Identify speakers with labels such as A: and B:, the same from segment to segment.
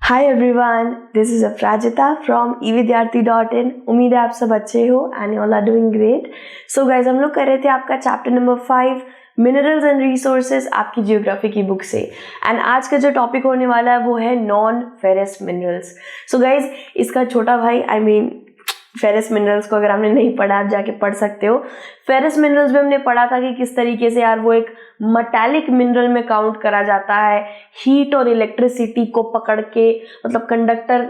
A: Hi everyone, this is Aparajita from evidyarthi.in। उम्मीद है आप सब अच्छे हो and you all are doing great. So guys, हम लोग कर रहे थे आपका chapter number 5 minerals and resources आपकी जियोग्राफी की बुक से। एंड आज का जो टॉपिक होने वाला है वो है non ferrous minerals. So guys, इसका छोटा भाई फेरस मिनरल्स को अगर आपने नहीं पढ़ा आप जाके पढ़ सकते हो। फेरस मिनरल्स में हमने पढ़ा था कि किस तरीके से यार वो एक मेटालिक मिनरल में काउंट करा जाता है। हीट और इलेक्ट्रिसिटी को पकड़ के, मतलब कंडक्टर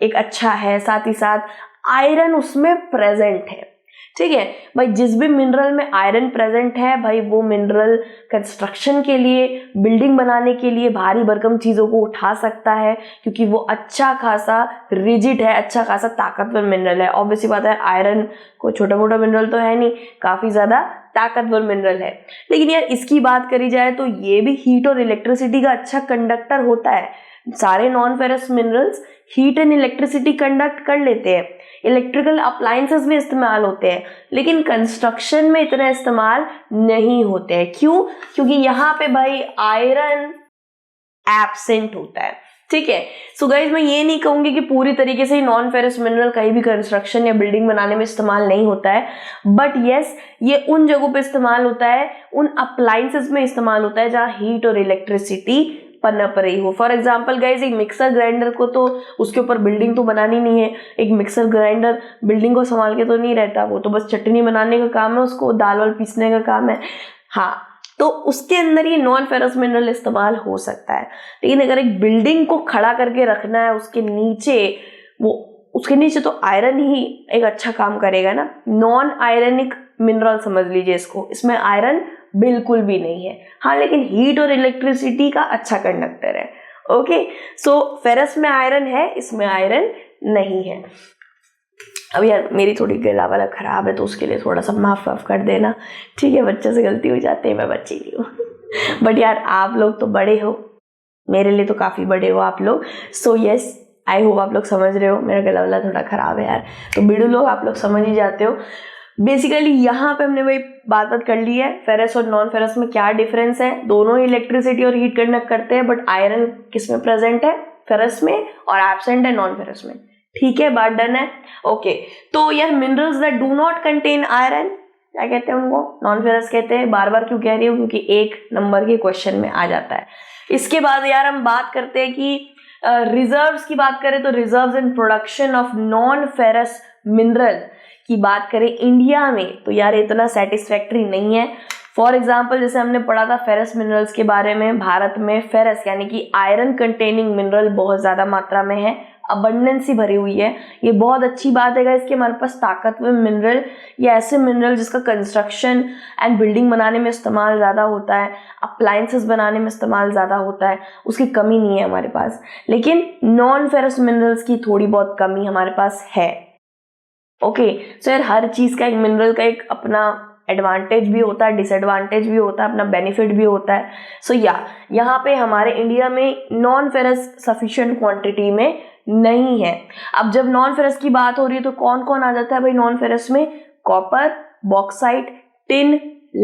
A: एक अच्छा है, साथ ही साथ आयरन उसमें प्रेजेंट है। ठीक है भाई, जिस भी मिनरल में आयरन प्रेजेंट है भाई, वो मिनरल कंस्ट्रक्शन के लिए, बिल्डिंग बनाने के लिए भारी भरकम चीज़ों को उठा सकता है, क्योंकि वो अच्छा खासा रिजिड है, अच्छा खासा ताकतवर मिनरल है। ऑब्वियसली बात है, आयरन कोई छोटा मोटा मिनरल तो है नहीं, काफ़ी ज़्यादा ताकतवर मिनरल है। लेकिन यार इसकी बात करी जाए तो ये भी हीट और इलेक्ट्रिसिटी का अच्छा कंडक्टर होता है। सारे non ferrous minerals heat and electricity conduct कर लेते हैं, इलेक्ट्रिकल अप्लायंसेस में इस्तेमाल होते हैं, लेकिन कंस्ट्रक्शन में इतना इस्तेमाल नहीं होते हैं। क्यों? क्योंकि यहाँ पे भाई आयरन एब्सेंट होता है। ठीक है, सो गाइज, मैं ये नहीं कहूंगी कि पूरी तरीके से नॉन फेरस मिनरल कहीं भी कंस्ट्रक्शन या बिल्डिंग बनाने में इस्तेमाल नहीं होता है, बट यस, ये उन जगहों पे इस्तेमाल होता है, उन अप्लायंसेस में इस्तेमाल होता है जहाँ हीट और इलेक्ट्रिसिटी पनप रही हो। फॉर एग्जाम्पल गाइज, एक मिक्सर ग्राइंडर को तो उसके ऊपर बिल्डिंग तो बनानी नहीं है। एक मिक्सर ग्राइंडर बिल्डिंग को संभाल के तो नहीं रहता, वो तो बस चटनी बनाने का काम है, उसको दाल वाल पीसने का काम है। हाँ, तो उसके अंदर ये नॉन फेरस मिनरल इस्तेमाल हो सकता है। लेकिन अगर एक बिल्डिंग को खड़ा करके रखना है, उसके नीचे तो आयरन ही एक अच्छा काम करेगा ना। नॉन आयरनिक मिनरल समझ लीजिए इसको, इसमें आयरन बिल्कुल भी नहीं है। हाँ, लेकिन हीट और इलेक्ट्रिसिटी का अच्छा कंडक्टर है। ओके, सो फेरस में आयरन है, इसमें आयरन नहीं है। अब यार मेरी थोड़ी गला वाला खराब है, तो उसके लिए थोड़ा सा माफ कर देना। ठीक है, बच्चों से गलती हो जाती है, मैं बच्ची नहीं हूँ। बट यार आप लोग तो बड़े हो, मेरे लिए तो काफ़ी बड़े हो आप लोग। सो यस, आई होप आप लोग समझ रहे हो, मेरा गला वाला थोड़ा ख़राब है यार, तो बिड़ू लोग आप लोग समझ ही जाते हो। बेसिकली यहाँ पे हमने वही बात कर ली है, फेरस और नॉन फेरस में क्या डिफरेंस है। दोनों ही इलेक्ट्रिसिटी और हीट कंडक्ट करते हैं, बट आयरन किस में प्रेजेंट है? फेरस में, और एब्सेंट है नॉन फेरस में। ठीक है, बात डन है। ओके, तो यार minerals that do not contain iron क्या कहते हैं? उनको नॉन फेरस कहते हैं। बार बार क्यों कह रही हूँ? क्योंकि एक नंबर के क्वेश्चन में आ जाता है। इसके बाद यार हम बात करते हैं कि रिजर्व्स की बात करें तो reserves in production of non ferrous mineral की बात करें इंडिया में, तो यार इतना सेटिस्फैक्ट्री नहीं है। फॉर एग्जाम्पल, जैसे हमने पढ़ा था फेरस मिनरल्स के बारे में, भारत में फेरस यानी कि आयरन कंटेनिंग मिनरल बहुत ज़्यादा मात्रा में है, अबंडेंस ही भरी हुई है। ये बहुत अच्छी बात है इसके हमारे पास ताकतवर मिनरल या ऐसे मिनरल जिसका कंस्ट्रक्शन एंड बिल्डिंग बनाने में इस्तेमाल ज़्यादा होता है, अप्लायंसेस बनाने में इस्तेमाल ज़्यादा होता है, उसकी कमी नहीं है हमारे पास। लेकिन नॉन फेरस मिनरल्स की थोड़ी बहुत कमी हमारे पास है। ओके, सो यार हर चीज़ का, एक मिनरल का एक अपना एडवांटेज भी होता है, डिसएडवांटेज भी होता है, अपना बेनिफिट भी होता है। सो यहाँ पे हमारे इंडिया में नॉन फेरस सफिशिएंट क्वांटिटी में नहीं है। अब जब नॉन फेरस की बात हो रही है तो कौन कौन आ जाता है भाई नॉन फेरस में? कॉपर, बॉक्साइट, टिन,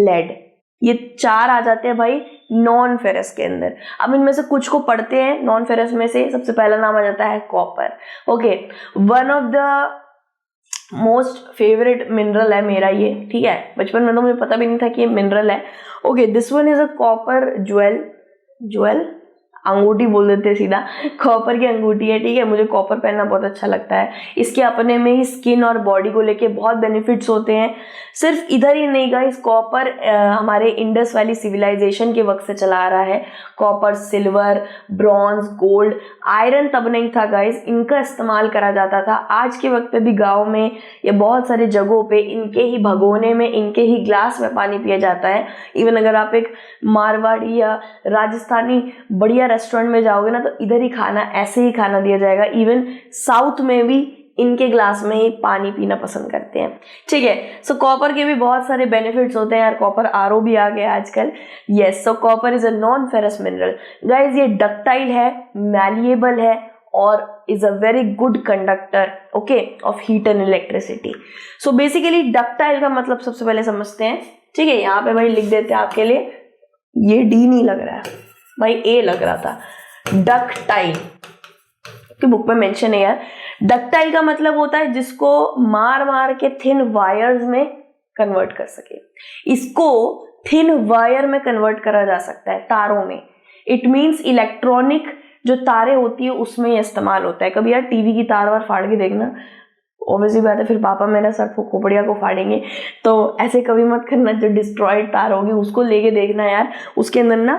A: लेड, ये 4 आ जाते हैं भाई नॉन फेरस के अंदर। अब इनमें से कुछ को पढ़ते हैं। नॉन फेरस में से सबसे पहला नाम आ जाता है copper. Okay, one of the most favourite mineral है मेरा ये। ठीक है, बचपन में तो मुझे पता भी नहीं था कि ये मिनरल है। Okay, this one is a copper jewel अंगूठी बोल देते सीधा, कॉपर की अंगूठी है। ठीक है, मुझे कॉपर पहनना बहुत अच्छा लगता है। इसके अपने में ही स्किन और बॉडी को लेके बहुत बेनिफिट्स होते हैं। सिर्फ इधर ही नहीं गाइस, कॉपर हमारे इंडस वैली सिविलाइजेशन के वक्त से चला आ रहा है। Copper, silver, bronze, gold, iron तब नहीं था गाइस, इनका इस्तेमाल करा जाता था। आज के वक्त पे भी गाँव में या बहुत सारे जगहों पे इनके ही भगोने में, इनके ही ग्लास में पानी पिया जाता है। इवन अगर आप एक मारवाड़ी या राजस्थानी बढ़िया रेस्टोरेंट में जाओगे ना, तो इधर ही खाना, ऐसे ही खाना दिया जाएगा। इवन साउथ में भी इनके ग्लास में ही पानी पीना पसंद करते हैं। ठीक है, सो कॉपर के भी बहुत सारे बेनिफिट्स होते हैं यार। कॉपर आरओ भी आ गया आजकल। Yes, so copper is a non ferrous mineral guys. ये डक्टाइल है, मैलिएबल है और is a very good conductor okay of heat and electricity. So basically ductile का मतलब सबसे पहले समझते हैं। ठीक है, यहाँ पे भाई लिख देते हैं आपके लिए, ये डी नहीं लग रहा है भाई, ए लग रहा था। डक्टाइल कि बुक में मेंशन है यार। डक्टाइल का मतलब होता है जिसको मार मार के थिन वायर्स में कन्वर्ट कर सके। इसको थिन वायर में कन्वर्ट करा जा सकता है, तारों में। इट मीन्स इलेक्ट्रॉनिक जो तारे होती है उसमें ये इस्तेमाल होता है। कभी यार टीवी की तार वार फाड़ के देखना, ऑब्वियसली बात है फिर पापा मेरा सर खोपड़िया को फाड़ेंगे, तो ऐसे कभी मत करना। जो डिस्ट्रॉयड तार होगी उसको लेके देखना यार, उसके अंदर ना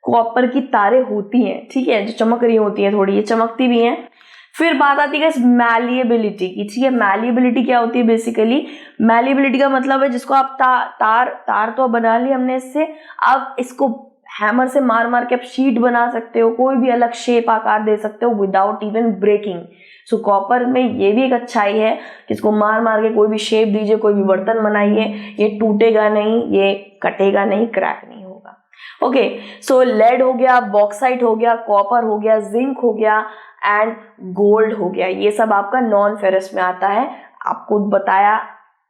A: कॉपर की तारें होती हैं, ठीक है, जो चमक रही होती है, थोड़ी ये चमकती भी हैं। फिर बात आती है मैलिएबिलिटी की, ठीक है। मैलिएबिलिटी क्या होती है? बेसिकली मैलिएबिलिटी का मतलब है जिसको आप तार तो बना ली हमने इससे, अब इसको हैमर से मार मार के आप शीट बना सकते हो, कोई भी अलग शेप आकार दे सकते हो without even breaking. So copper में ये भी एक अच्छाई है कि इसको मार मार के कोई भी शेप दीजिए, कोई भी बर्तन बनाइए, ये टूटेगा नहीं, ये कटेगा नहीं, क्रैक नहीं होगा। ओके, सो लेड हो गया, बॉक्साइट हो गया, कॉपर हो गया, जिंक हो गया एंड गोल्ड हो गया। ये सब आपका नॉन फेरस में आता है, आपको बताया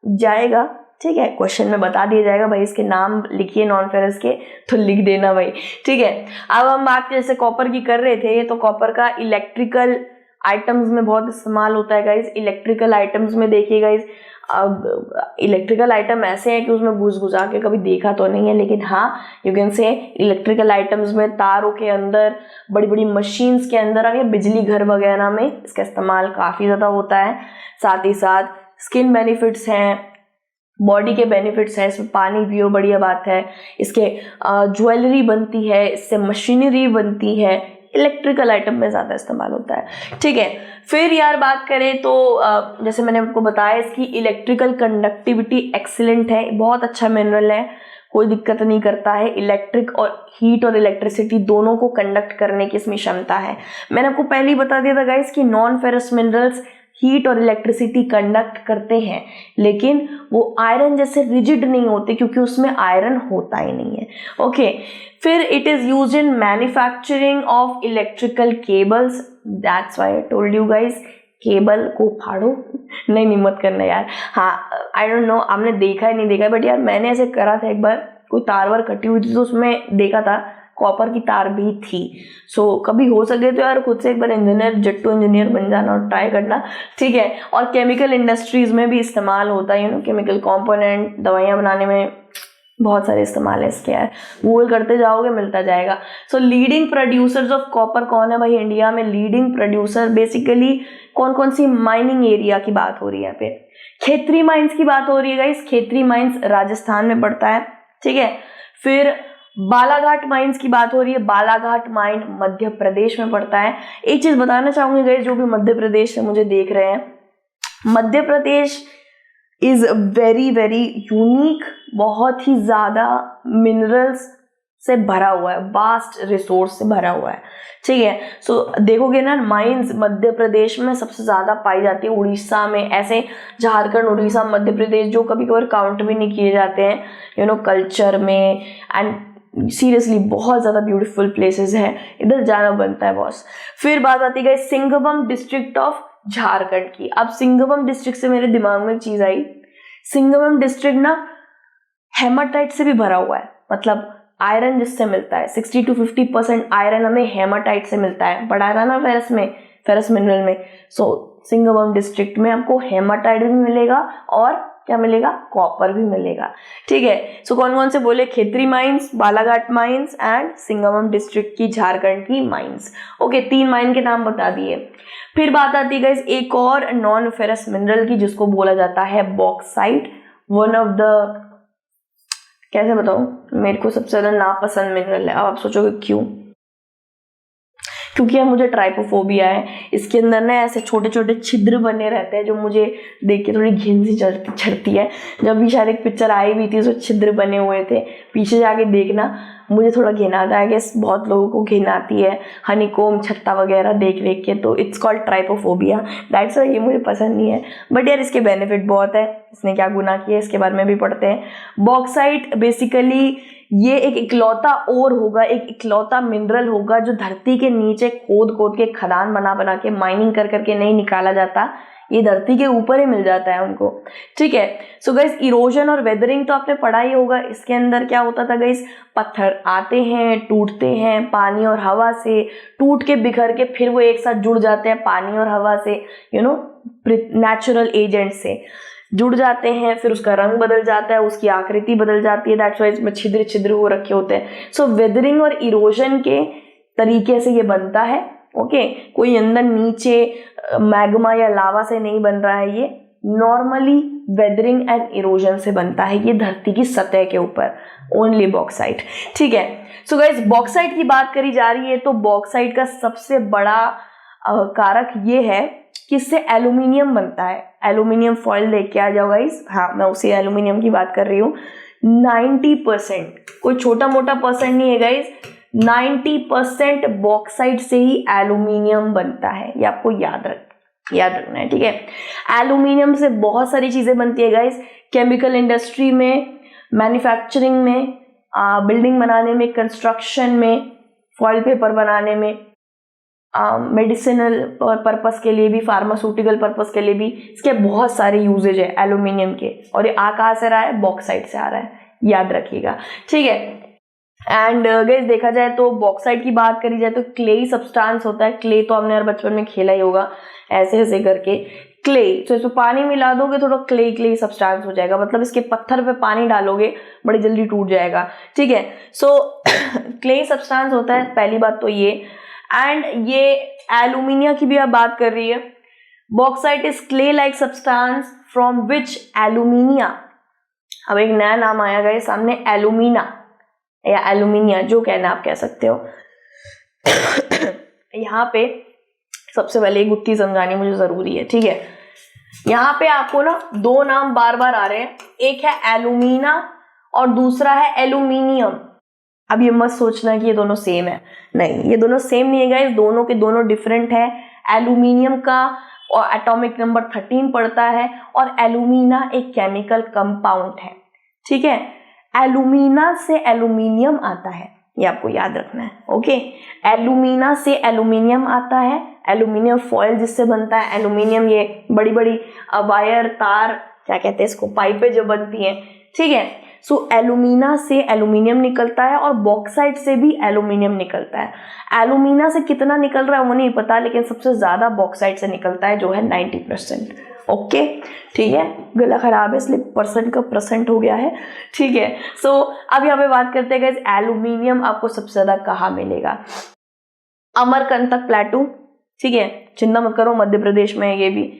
A: जाएगा, ठीक है, क्वेश्चन में बता दिया जाएगा भाई इसके नाम लिखिए नॉन फेरस के, तो लिख देना भाई, ठीक है। अब हम बात जैसे कॉपर की कर रहे थे, तो कॉपर का इलेक्ट्रिकल आइटम्स में बहुत इस्तेमाल होता है गाइज। इलेक्ट्रिकल आइटम्स में देखिए गाइज, अब इलेक्ट्रिकल आइटम ऐसे हैं कि उसमें घुसा के कभी देखा तो नहीं है, लेकिन हाँ you can say electrical items में तारों के अंदर, बड़ी बड़ी मशीन्स के अंदर, आगे बिजली घर वगैरह में इसका इस्तेमाल काफ़ी ज़्यादा होता है। साथ ही साथ स्किन बेनिफिट्स हैं, बॉडी के बेनिफिट्स हैं, इसमें पानी पियो, बढ़िया बात है। इसके ज्वेलरी बनती है, इससे मशीनरी बनती है, इलेक्ट्रिकल आइटम में ज़्यादा इस्तेमाल होता है, ठीक है। फिर यार बात करें तो जैसे मैंने आपको बताया इसकी इलेक्ट्रिकल कंडक्टिविटी एक्सीलेंट है, बहुत अच्छा मिनरल है, कोई दिक्कत नहीं करता है। इलेक्ट्रिक और हीट और इलेक्ट्रिसिटी दोनों को कंडक्ट करने की इसमें क्षमता है। मैंने आपको पहले ही बता दिया था गाइस कि नॉन फेरस मिनरल्स हीट और इलेक्ट्रिसिटी कंडक्ट करते हैं, लेकिन वो आयरन जैसे रिजिड नहीं होते क्योंकि उसमें आयरन होता ही नहीं है। ओके, फिर it is used in manufacturing of electrical cables, that's why I told you guys, cable को फाड़ो नहीं मत करना यार। हाँ, आई डोंट नो आपने देखा है नहीं देखा है, बट यार मैंने ऐसे करा था एक बार, कोई तार वार कटी हुई थी तो उसमें देखा था कॉपर की तार भी थी। सो कभी हो सके तो यार खुद से एक बार इंजीनियर, जट्टू इंजीनियर बन जाना और ट्राई करना, ठीक है। और केमिकल इंडस्ट्रीज में भी इस्तेमाल होता है, केमिकल कंपोनेंट, दवाइयाँ बनाने में बहुत सारे इस्तेमाल है इसके यार, गूगल करते जाओगे मिलता जाएगा। सो लीडिंग प्रोड्यूसर्स ऑफ कॉपर कौन है भाई इंडिया में? लीडिंग प्रोड्यूसर बेसिकली कौन कौन सी माइनिंग एरिया की बात हो रही है यहाँ पे? खेतरी माइंस की बात हो रही है गाइस, खेतरी माइंस राजस्थान में पड़ता है, ठीक है। फिर बालाघाट माइंस की बात हो रही है, बालाघाट माइन मध्य प्रदेश में पड़ता है। एक चीज बताना चाहूंगी गाइस, जो भी मध्य प्रदेश से मुझे देख रहे हैं, Madhya Pradesh is very very unique, बहुत ही ज्यादा मिनरल्स से भरा हुआ है, वास्ट रिसोर्स से भरा हुआ है, ठीक है। सो देखोगे ना माइंस मध्य प्रदेश में सबसे ज्यादा पाई जाती है, उड़ीसा में, ऐसे झारखंड, उड़ीसा, मध्य प्रदेश जो कभी कभार काउंट भी नहीं किए जाते हैं कल्चर में। एंड सीरियसली बहुत ज़्यादा ब्यूटीफुल प्लेसेस हैं, इधर जाना बनता है बॉस। फिर बात आती है सिंगभूम डिस्ट्रिक्ट ऑफ झारखंड की। अब सिंगभूम डिस्ट्रिक्ट से मेरे दिमाग में एक चीज़ आई, सिंगभूम डिस्ट्रिक्ट ना हेमाटाइट से भी भरा हुआ है, मतलब आयरन जिससे मिलता है 60 to 50% आयरन हमें हेमाटाइट से मिलता है, पढ़ा रहा ना फेरस मिनरल में। सो सिंगभूम डिस्ट्रिक्ट में आपको हेमाटाइट भी मिलेगा और क्या मिलेगा? कॉपर भी मिलेगा, ठीक है। सो कौन कौन से बोले? Khetri mines, Balaghat mines and Singhbhum district की झारखंड की माइंस। ओके, 3 माइन के नाम बता दिए। फिर बात आती है गाइस एक और नॉन फेरस मिनरल की जिसको बोला जाता है बॉक्साइट। वन ऑफ द, कैसे बताऊं, मेरे को सबसे ज्यादा नापसंद मिनरल है। अब आप सोचोगे क्यों? क्योंकि यार मुझे ट्राइपोफोबिया है, इसके अंदर ना ऐसे छोटे छोटे छिद्र बने रहते हैं जो मुझे देख के थोड़ी घिन सी चढ़ती है। जब भी शायद एक पिक्चर आई भी थी तो छिद्र बने हुए थे, पीछे जाके देखना, मुझे थोड़ा घिन आता है, कि बहुत लोगों को घिन आती है हनीकोम छत्ता वगैरह देख के, तो इट्स कॉल्ड ट्राइपोफोबिया, दैट्स व्हाई ये मुझे पसंद नहीं है। बट यार इसके बेनिफिट बहुत है, इसने क्या गुनाह किया इसके बारे में भी पढ़ते हैं। बॉक्साइट बेसिकली ये एक इकलौता ओर होगा, एक इकलौता मिनरल होगा जो धरती के नीचे खोद खोद के खदान बना के माइनिंग कर करके नहीं निकाला जाता। ये धरती के ऊपर ही मिल जाता है उनको, ठीक है। सो गाइस इरोजन और वेदरिंग तो आपने पढ़ा ही होगा। इसके अंदर क्या होता था गाइस, पत्थर आते हैं, टूटते हैं पानी और हवा से, टूट के बिखर के फिर वो एक साथ जुड़ जाते हैं पानी और हवा से, नेचुरल एजेंट से जुड़ जाते हैं, फिर उसका रंग बदल जाता है, उसकी आकृति बदल जाती है, दैट्स व्हाई इसमें छिद्र छिद्र हो रखे होते हैं। सो वेदरिंग और इरोजन के तरीके से ये बनता है, ओके। कोई अंदर नीचे मैग्मा या लावा से नहीं बन रहा है, ये नॉर्मली वेदरिंग एंड इरोजन से बनता है, ये धरती की सतह के ऊपर, ओनली बॉक्साइट, ठीक है। सो गाइस बॉक्साइट की बात करी जा रही है तो बॉक्साइट का सबसे बड़ा कारक ये है कि इससे एल्यूमिनियम बनता है। एल्यूमिनियम फॉइल देख के आ जाओ गाइस, हाँ मैं उसी एल्यूमिनियम की बात कर रही हूँ। 90%, कोई छोटा मोटा परसेंट नहीं है गाइस, 90% बॉक्साइट से ही एल्यूमिनियम बनता है, ये आपको याद रखना है, ठीक है। एल्यूमिनियम से बहुत सारी चीजें बनती है गाइस, केमिकल इंडस्ट्री में, मैन्युफैक्चरिंग में, बिल्डिंग बनाने में, कंस्ट्रक्शन में, फॉइल पेपर बनाने में, मेडिसिनल पर्पस के लिए भी, फार्मास्यूटिकल पर्पस के लिए भी, इसके बहुत सारे यूजेज है एल्यूमिनियम के। और ये कहाँ से रहा है, बॉक्साइट से आ रहा है, याद रखिएगा, ठीक है। एंड गाइस देखा जाए तो बॉक्साइट की बात करी जाए तो क्लेई सब्सटेंस होता है। क्ले तो हमने यार बचपन में खेला ही होगा, ऐसे ऐसे करके क्ले, तो इसमें पानी मिला दोगे थोड़ा क्ले सब्सटेंस हो जाएगा, मतलब इसके पत्थर पे पानी डालोगे बड़ी जल्दी टूट जाएगा, ठीक है। सो क्ले सब्सटेंस होता है, पहली बात तो ये। एंड ये एल्यूमिनिया की भी आप बात कर रही है, bauxite is clay like substance from which alumina, अब एक नया नाम आया गया सामने, एल्यूमिना या एल्यूमिनिया, जो कहना आप कह सकते हो। यहाँ पे सबसे पहले एक गुत्थी समझानी मुझे जरूरी है, ठीक है। यहाँ पे आपको ना दो नाम बार बार आ रहे हैं, एक है एल्यूमिना और दूसरा है एल्यूमिनियम। अब ये मत सोचना कि ये दोनों सेम है, नहीं, ये दोनों सेम नहीं है गाइस, दोनों के दोनों डिफरेंट है। एल्यूमिनियम का और एटॉमिक नंबर 13 पड़ता है और एल्यूमिना एक केमिकल कंपाउंड है, ठीक है। एल्यूमिना से एल्यूमिनियम आता है, ये आपको याद रखना है, ओके। एल्यूमिना से एल्यूमिनियम आता है, एल्यूमिनियम फॉइल जिससे बनता है एल्यूमिनियम, ये बड़ी बड़ी वायर, तार, क्या कहते हैं इसको, पाइपें जो बनती हैं, ठीक है। सो एल्यूमिना से एल्यूमिनियम निकलता है और बॉक्साइट से भी एल्यूमिनियम निकलता है। एल्यूमिना से कितना निकल रहा है वो नहीं पता, लेकिन सबसे ज्यादा बॉक्साइट से निकलता है जो है 90%, ओके, ठीक है। गला खराब है इसलिए परसेंट का परसेंट हो गया है, ठीक है। सो अब यहाँ पे बात करते हैं गाइस, एल्यूमिनियम आपको सबसे ज्यादा कहाँ मिलेगा, अमरकंटक प्लेटू, ठीक है, चिंता मत करो मध्य प्रदेश में है ये भी।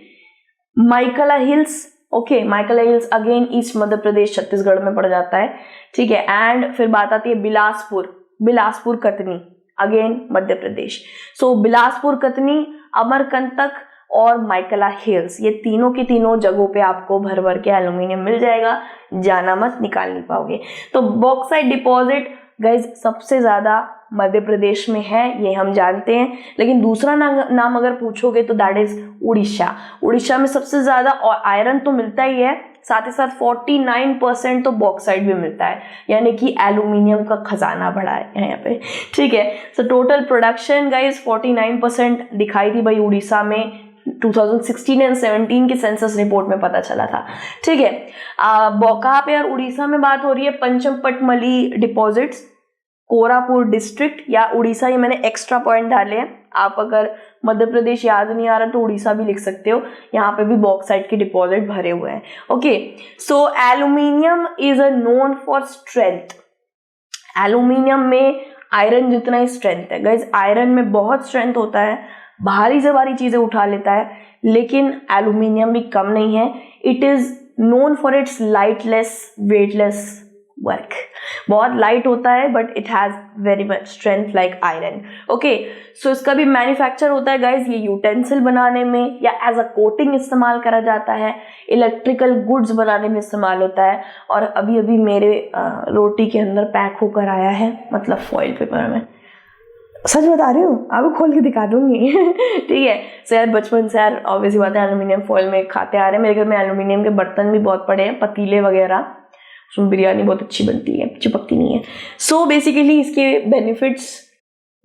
A: Maikala hills, okay, Maikala hills again east Madhya Pradesh Chhattisgarh में पड़ जाता है, ठीक है। एंड फिर बात आती है बिलासपुर कतनी, अगेन मध्य प्रदेश। सो बिलासपुर कतनी, अमरकंटक और माइकला हिल्स, ये तीनों की तीनों जगहों पे आपको भर भर के एल्यूमिनियम मिल जाएगा, जाना मत, निकाल नहीं पाओगे। तो बॉक्साइट डिपॉजिट गाइज सबसे ज्यादा मध्य प्रदेश में है, ये हम जानते हैं, लेकिन दूसरा नाम अगर पूछोगे तो दैट इज उड़ीसा में सबसे ज्यादा आयरन तो मिलता ही है, साथ ही साथ 49% तो बॉक्साइट भी मिलता है, यानी कि एल्यूमिनियम का खजाना बड़ा है यहाँ पे, ठीक है। सो टोटल प्रोडक्शन गाइज 49% दिखाई थी भाई उड़ीसा में, 2016 एंड 17 के सेंसस रिपोर्ट में पता चला था, ठीक है। कहाँ पे यार उड़ीसा में बात हो रही है, पंचमपटमली डिपॉजिट्स, कोरापुर डिस्ट्रिक्ट या उड़ीसा, ये मैंने एक्स्ट्रा पॉइंट डाले हैं। आप अगर मध्य प्रदेश याद नहीं आ रहा तो उड़ीसा भी लिख सकते हो, यहाँ पे भी बॉक्साइट के डिपॉजिट भरे हुए हैं, okay. So aluminium is a known for strength, aluminium में आयरन जितना ही स्ट्रेंथ है गाइज, आयरन में बहुत स्ट्रेंथ होता है, भारी से भारी चीजें उठा लेता है, लेकिन एल्यूमिनियम भी कम नहीं है। It is known for its lightless weightless work, बहुत लाइट होता है but it has very much strength like iron, okay. So इसका भी मैन्युफैक्चर होता है गाइज, ये यूटेंसिल बनाने में या एज अ कोटिंग इस्तेमाल करा जाता है, इलेक्ट्रिकल गुड्स बनाने में इस्तेमाल होता है, और अभी अभी मेरे रोटी के अंदर पैक होकर आया है, मतलब फॉइल पेपर में, सच बता रही हूँ, आपको खोल के दिखा दूंगी, ठीक है। सो यार बचपन से यार ऑब्वियसली बात है एल्यूमिनियम फॉइल में खाते आ रहे हैं, मेरे घर में एल्यूमिनियम के बर्तन भी बहुत पड़े हैं, पतीले वगैरह, उसमें बिरयानी बहुत अच्छी बनती है, चिपकती नहीं है। सो बेसिकली इसके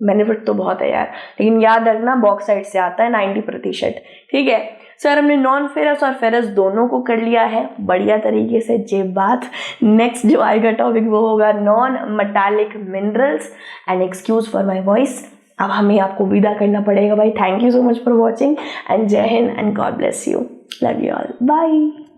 A: बेनिफिट तो बहुत है यार, लेकिन याद रखना बॉक्साइट से आता है 90%, ठीक है। सर हमने नॉन फेरस और फेरस दोनों को कर लिया है बढ़िया तरीके से। जे बात नेक्स्ट जो आएगा टॉपिक वो होगा non metallic minerals. And excuse for my voice, अब हमें आपको विदा करना पड़ेगा भाई। Thank you so much for watching and Jai Hind and God bless you. Love you all, bye.